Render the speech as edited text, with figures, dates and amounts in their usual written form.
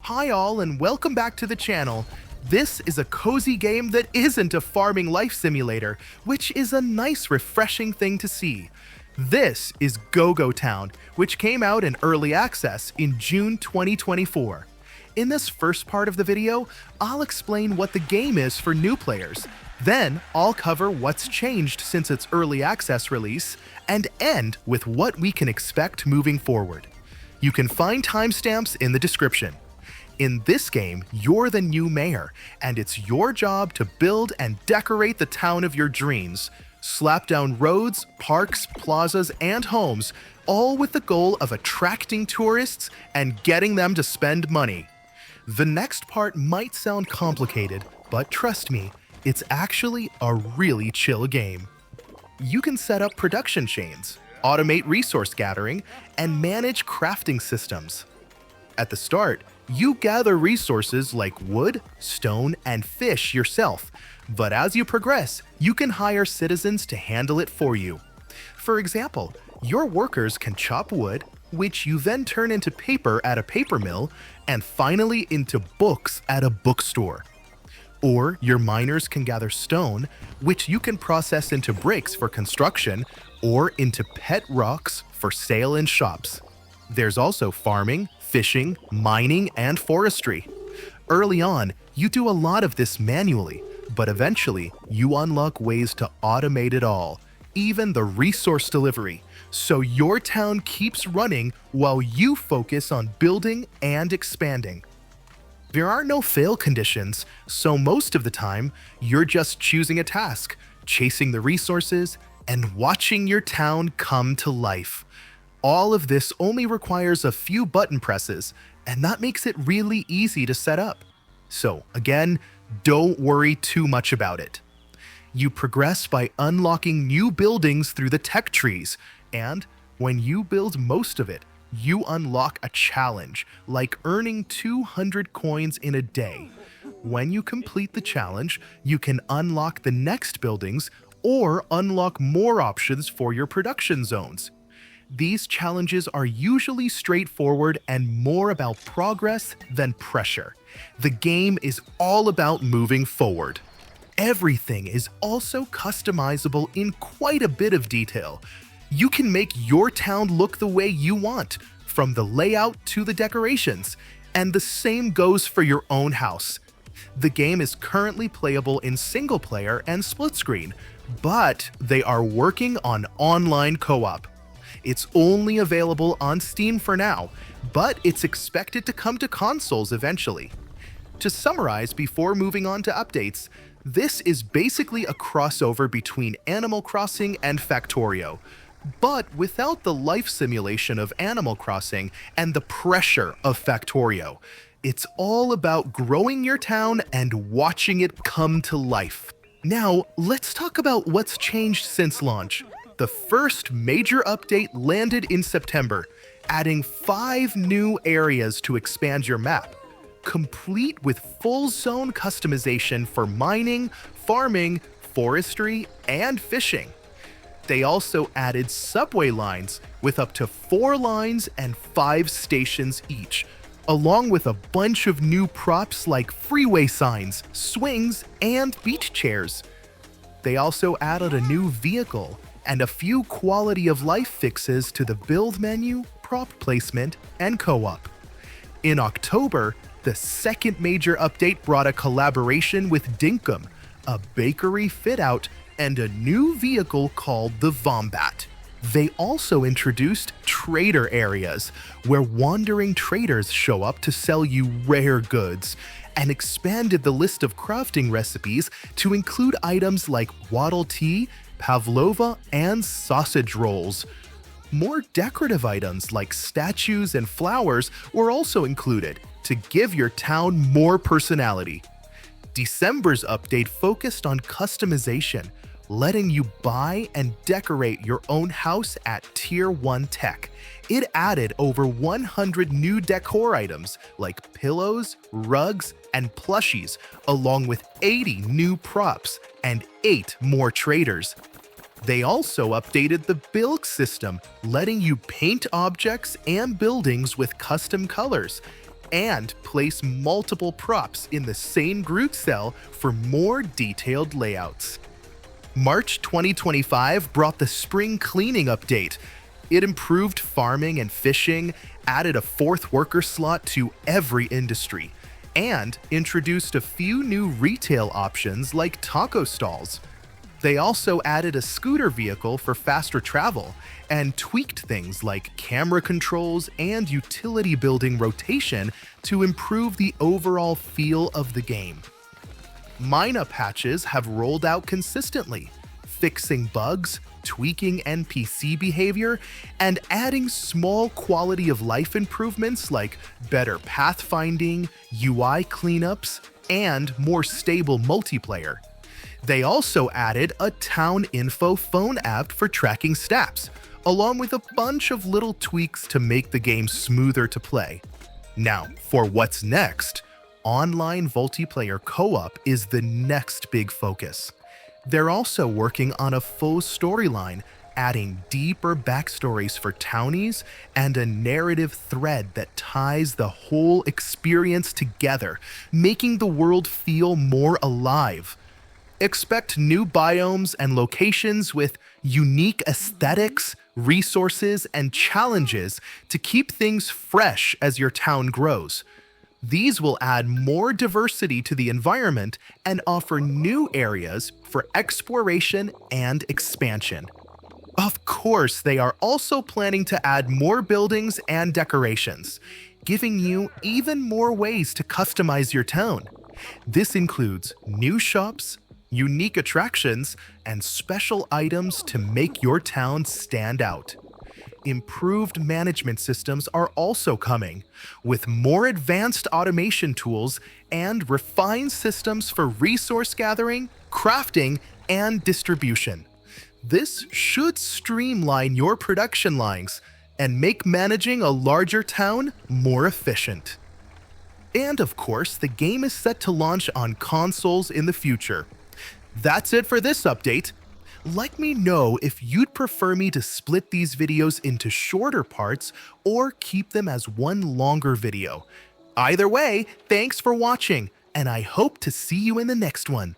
Hi all and welcome back to the channel. This is a cozy game that isn't a farming life simulator, which is a nice refreshing thing to see. This is Go-Go Town, which came out in early access in June 2024. In this first part of the video, I'll explain what the game is for new players. Then I'll cover what's changed since its early access release, and end with what we can expect moving forward. You can find timestamps in the description. In this game, you're the new mayor, and it's your job to build and decorate the town of your dreams. Slap down roads, parks, plazas, and homes, all with the goal of attracting tourists and getting them to spend money. The next part might sound complicated, but trust me, it's actually a really chill game. You can set up production chains, automate resource gathering, and manage crafting systems. At the start, you gather resources like wood, stone, and fish yourself, but as you progress, you can hire citizens to handle it for you. For example, your workers can chop wood, which you then turn into paper at a paper mill, and finally into books at a bookstore. Or your miners can gather stone, which you can process into bricks for construction, or into pet rocks for sale in shops. There's also farming, fishing, mining, and forestry. Early on, you do a lot of this manually, but eventually you unlock ways to automate it all, even the resource delivery, so your town keeps running while you focus on building and expanding. There are no fail conditions, so most of the time, you're just choosing a task, chasing the resources, and watching your town come to life. All of this only requires a few button presses, and that makes it really easy to set up. So again, don't worry too much about it. You progress by unlocking new buildings through the tech trees, and when you build most of it, you unlock a challenge, like earning 200 coins in a day. When you complete the challenge, you can unlock the next buildings or unlock more options for your production zones. These challenges are usually straightforward and more about progress than pressure. The game is all about moving forward. Everything is also customizable in quite a bit of detail. You can make your town look the way you want, from the layout to the decorations, and the same goes for your own house. The game is currently playable in single player and split screen, but they are working on online co-op. It's only available on Steam for now, but it's expected to come to consoles eventually. To summarize before moving on to updates, this is basically a crossover between Animal Crossing and Factorio, but without the life simulation of Animal Crossing and the pressure of Factorio. It's all about growing your town and watching it come to life. Now, let's talk about what's changed since launch. The first major update landed in September, adding 5 new areas to expand your map, complete with full zone customization for mining, farming, forestry, and fishing. They also added subway lines with up to 4 lines and 5 stations each, along with a bunch of new props like freeway signs, swings, and beach chairs. They also added a new vehicle and a few quality of life fixes to the build menu, prop placement, and co-op. In October, the second major update brought a collaboration with Dinkum, a bakery fit-out, and a new vehicle called the Vombat. They also introduced trader areas, where wandering traders show up to sell you rare goods, and expanded the list of crafting recipes to include items like waddle tea, pavlova, and sausage rolls. More decorative items like statues and flowers were also included to give your town more personality. December's update focused on customization, letting you buy and decorate your own house at Tier 1 tech. It added over 100 new decor items like pillows, rugs, and plushies, along with 80 new props and 8 more traders. They also updated the build system, letting you paint objects and buildings with custom colors, and place multiple props in the same group cell for more detailed layouts. March 2025 brought the spring cleaning update. It improved farming and fishing, added a fourth worker slot to every industry, and introduced a few new retail options like taco stalls. They also added a scooter vehicle for faster travel and tweaked things like camera controls and utility building rotation to improve the overall feel of the game. Minor patches have rolled out consistently, fixing bugs, tweaking NPC behavior, and adding small quality of life improvements like better pathfinding, UI cleanups, and more stable multiplayer. They also added a town info phone app for tracking stats, along with a bunch of little tweaks to make the game smoother to play. Now, for what's next, online multiplayer co-op is the next big focus. They're also working on a full storyline, adding deeper backstories for townies and a narrative thread that ties the whole experience together, making the world feel more alive. Expect new biomes and locations with unique aesthetics, resources, and challenges to keep things fresh as your town grows. These will add more diversity to the environment and offer new areas for exploration and expansion. Of course, they are also planning to add more buildings and decorations, giving you even more ways to customize your town. This includes new shops, unique attractions, and special items to make your town stand out. Improved management systems are also coming, with more advanced automation tools and refined systems for resource gathering, crafting, and distribution. This should streamline your production lines and make managing a larger town more efficient. And of course, the game is set to launch on consoles in the future. That's it for this update. Let me know if you'd prefer me to split these videos into shorter parts or keep them as one longer video. Either way, thanks for watching, and I hope to see you in the next one.